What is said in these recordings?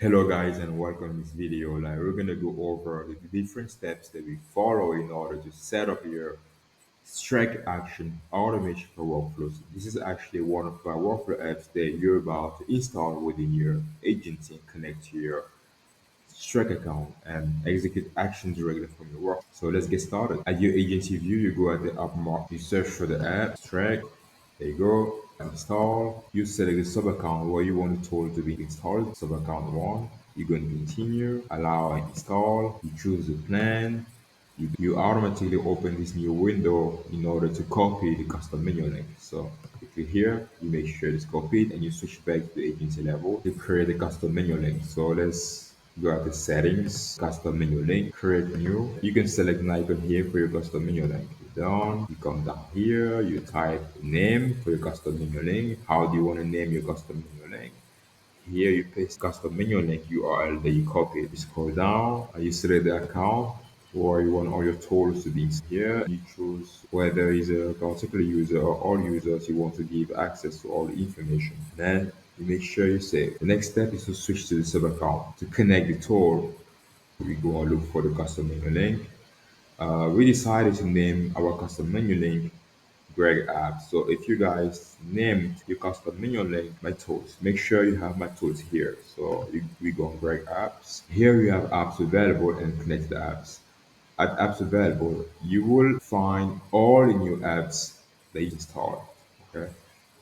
Hello guys and welcome to this video. We're gonna go over the different steps that we follow in order to set up your strike action automation for workflows. This is actually one of our workflow apps that you're about to install within your agency and connect to your Strike account and execute actions directly from your work. So let's get started. At your agency view, you go at the up mark, you search for the app, Strike. There you go. Install. You select the sub account where you want the tool to be installed. Sub account one. You're going to continue, allow and install. You choose the plan. You automatically open this new window in order to copy the custom menu link. So if you're here, you make sure it's copied and you switch back to the agency level to create a custom menu link. So let's go out to settings, custom menu link, create new. You can select an icon here for your custom menu link. Down, you come down here, you type name for your custom menu link. How do you want to name your custom menu link? Here you paste custom menu link URL that you copy. You scroll down and you select the account or you want all your tools to be here. You choose whether it's a particular user or all users you want to give access to all the information. Then you make sure you save. The next step is to switch to the sub account. To connect the tool, we go and look for the custom menu link. We decided to name our custom menu link Greg app. So if you guys named your custom menu link my tools, make sure you have my tools here. So we go on Greg apps. Here you have apps available and connect the apps. At apps available, you will find all the new apps that you installed. Okay.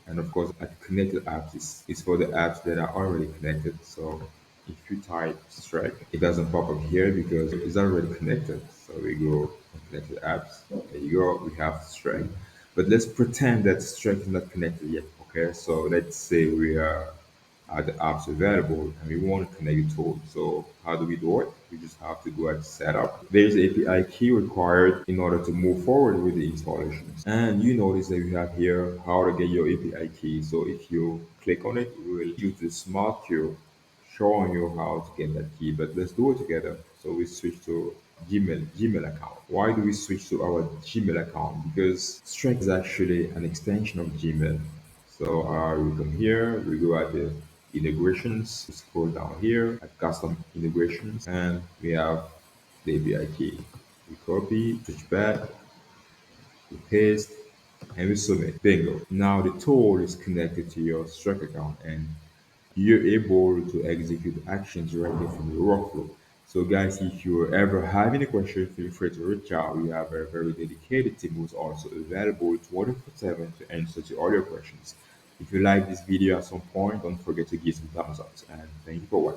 And of course, at connected apps is for the apps that are already connected. So if you type Strike, it doesn't pop up here because it's already connected. So we go on connected apps. There you go. We have Strike. But let's pretend that Strike is not connected yet. Okay. So let's say we are the apps available and we want to connect the tool. So how do we do it? We just have to go at setup. There's API key required in order to move forward with the installations. And you notice that we have here how to get your API key. So if you click on it, it will use the smart queue showing you how to get that key. But let's do it together. So we switch to Gmail account. Why do we switch to our Gmail account? Because Strike is actually an extension of Gmail. So we come here, we go at the integrations, we scroll down here at custom integrations, and we have the API key. We copy, switch back, we paste, and we submit. Bingo. Now the tool is connected to your Stripe account and you're able to execute actions directly from your workflow. So guys, if you ever have any questions, feel free to reach out. We have a very dedicated team who's also available 24/7 to answer to all your questions. If you like this video at some point, don't forget to give some thumbs up and thank you for watching.